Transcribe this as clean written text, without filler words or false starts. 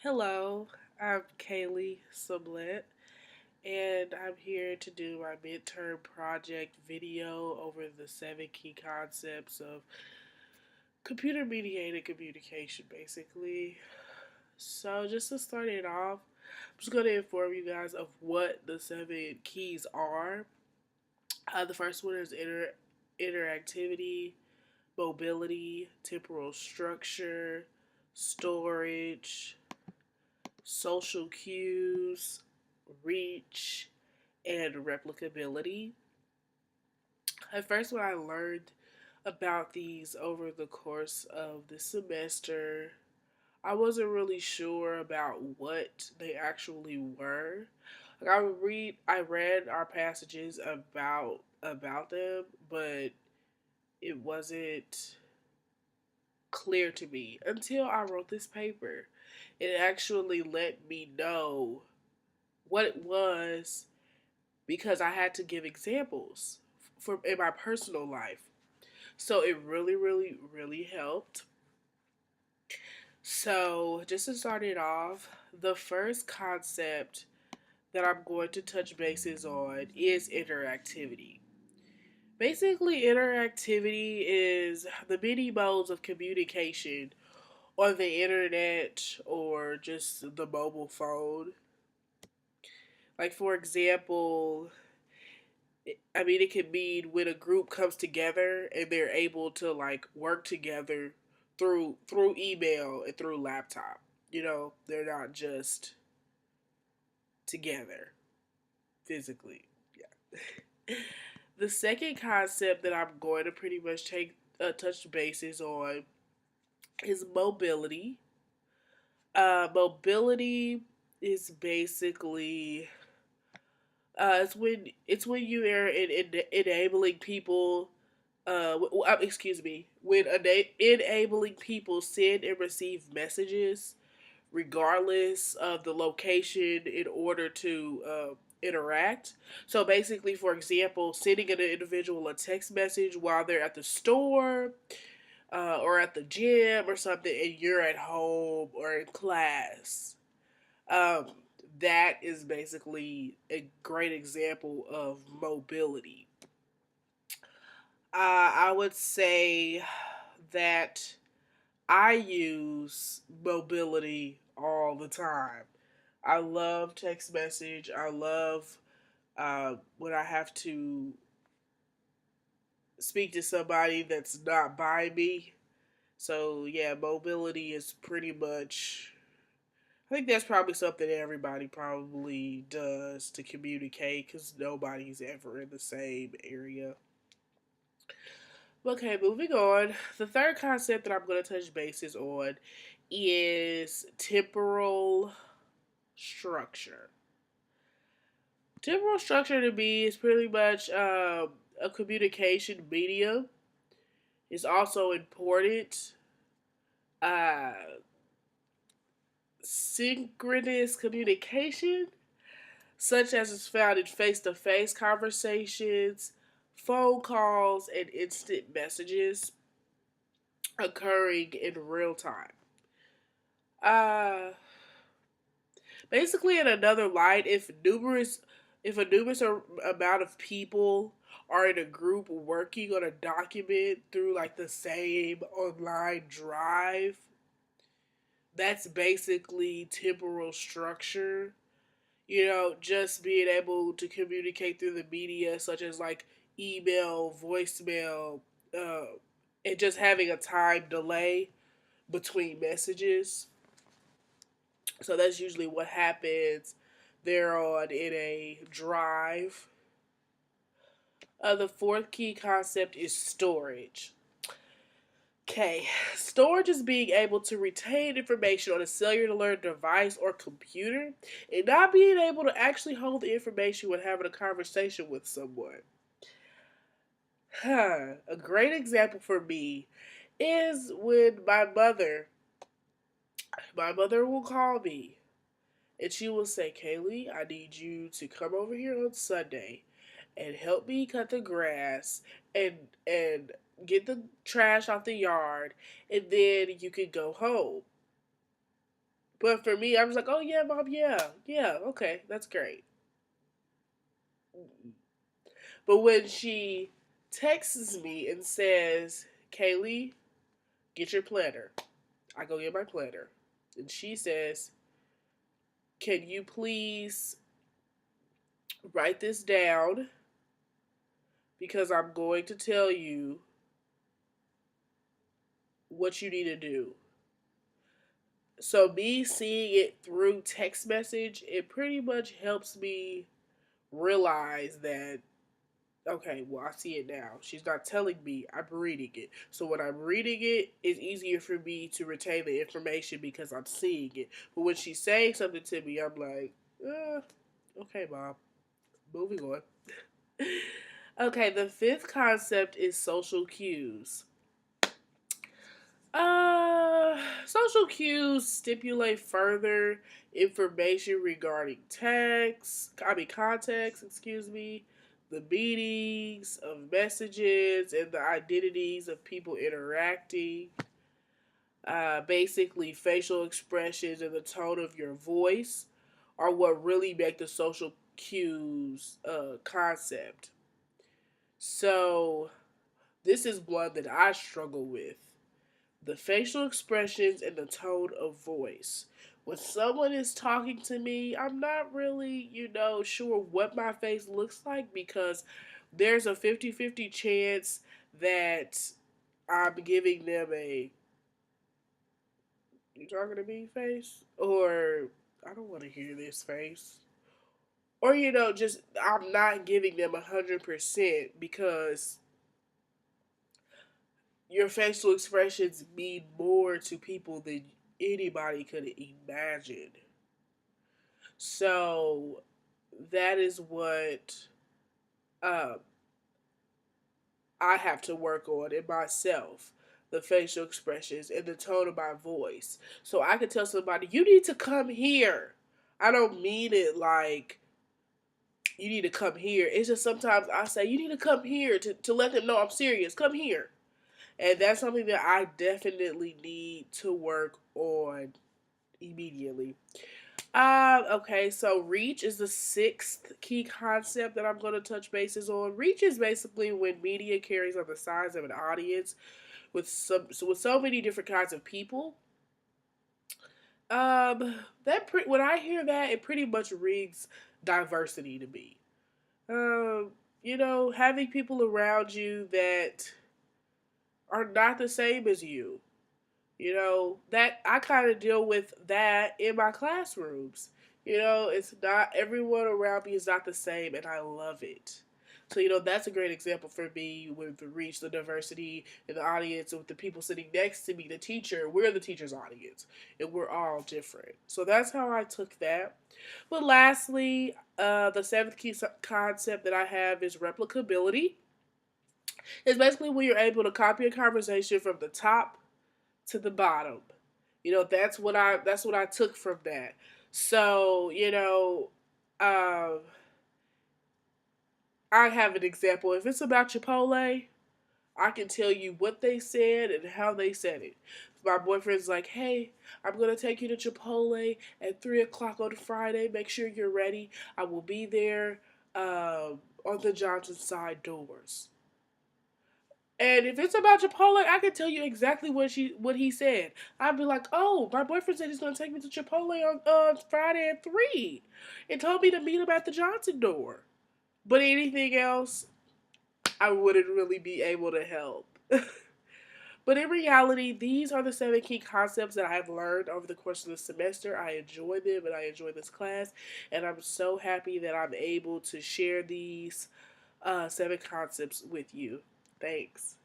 Hello, I'm Kaylee Sublet, and I'm here to do my midterm project video over the 7 key concepts of computer mediated communication, basically. So, just to start it off, I'm just going to inform you guys of what the 7 keys are. The first one is interactivity, mobility, temporal structure, storage, social cues, reach, and replicability. At first, when I learned about these over the course of the semester, I wasn't really sure about what they actually were. Like I read our passages about them, but it wasn't clear to me until I wrote this paper. It actually let me know what it was because I had to give examples for in my personal life. So it really helped. So just to start it off, the first concept that I'm going to touch bases on is interactivity. Basically, interactivity is the many modes of communication on the internet or just the mobile phone. Like, for example, it could mean when a group comes together and they're able to like work together through email and through laptop. They're not just together physically. Yeah. The second concept that I'm going to pretty much take touch bases on is mobility. Mobility is basically it's when you are enabling people. Excuse me. When enabling people send and receive messages, regardless of the location, in order to interact. So basically, for example, sending an individual a text message while they're at the store or at the gym or something, and you're at home or in class. Um, that is basically a great example of mobility. I would say that I use mobility all the time. I love text message. I love when I have to speak to somebody that's not by me. So, yeah, mobility is pretty much. I think that's probably something everybody probably does to communicate because nobody's ever in the same area. Okay, moving on. The third concept that I'm going to touch bases on is temporal structure. Temporal structure to me is pretty much a communication medium. It's also important. Uh, Synchronous communication, such as is found in face to face conversations, phone calls, and instant messages occurring in real time. Uh, Basically, in another light, if a numerous amount of people are in a group working on a document through like the same online drive, that's basically temporal structure. Just being able to communicate through the media, such as like email, voicemail, uh, and just having a time delay between messages. So that's usually what happens. They're on in a drive. The fourth key concept is storage. Okay, storage is being able to retain information on a cellular device or computer and not being able to actually hold the information when having a conversation with someone. A great example for me is when my mother will call me and she will say, Kaylee, I need you to come over here on Sunday and help me cut the grass and and get the trash off the yard, and then you can go home. But for me, I was like, oh yeah, mom, yeah, yeah, okay, that's great. But when she texts me and says, Kaylee, get your planner, I go get my planner. And she says, can you please write this down because I'm going to tell you what you need to do. So me seeing it through text message, it pretty much helps me realize that okay, well I see it now. She's not telling me, I'm reading it. So when I'm reading it, it's easier for me to retain the information because I'm seeing it. But when she's saying something to me, I'm like, okay, mom, moving on. Okay, the fifth concept is social cues. Uh, Social cues stipulate further information regarding context, excuse me, the meanings of messages and the identities of people interacting. Basically, facial expressions and the tone of your voice are what really make the social cues concept. So, this is one that I struggle with, the facial expressions and the tone of voice. When someone is talking to me, I'm not really, sure what my face looks like because there's a 50-50 chance that I'm giving them a you talking to me face or I don't want to hear this face. Or just I'm not giving them 100% because your facial expressions mean more to people than anybody could imagine. So that is what um, I have to work on in myself, the facial expressions and the tone of my voice. So I can tell somebody, you need to come here. I don't mean it like you need to come here. It's just sometimes I say, you need to come here to let them know I'm serious. Come here. And that's something that I definitely need to work on immediately. Okay, so reach is the sixth key concept that I'm going to touch bases on. Reach is basically when media carries on the size of an audience with so many different kinds of people. When I hear that, it pretty much reads diversity to me. Having people around you that are not the same as you. That I kind of deal with that in my classrooms. It's not everyone around me is not the same, and I love it. So, that's a great example for me with the reach, the diversity in the audience, and with the people sitting next to me, the teacher. We're the teacher's audience, and we're all different. So that's how I took that. But lastly, the seventh key concept that I have is replicability. It's basically when you're able to copy a conversation from the top to the bottom. That's what I took from that. So, I have an example. If it's about Chipotle, I can tell you what they said and how they said it. My boyfriend's like, hey, I'm going to take you to Chipotle at 3 o'clock on Friday. Make sure you're ready. I will be there on the Johnson side doors. And if it's about Chipotle, I can tell you exactly what he said. I'd be like, "Oh, my boyfriend said he's gonna take me to Chipotle on Friday at 3, and told me to meet him at the Johnson door." But anything else, I wouldn't really be able to help. But in reality, these are the seven key concepts that I have learned over the course of the semester. I enjoy them and I enjoy this class, and I'm so happy that I'm able to share these seven concepts with you. Thanks.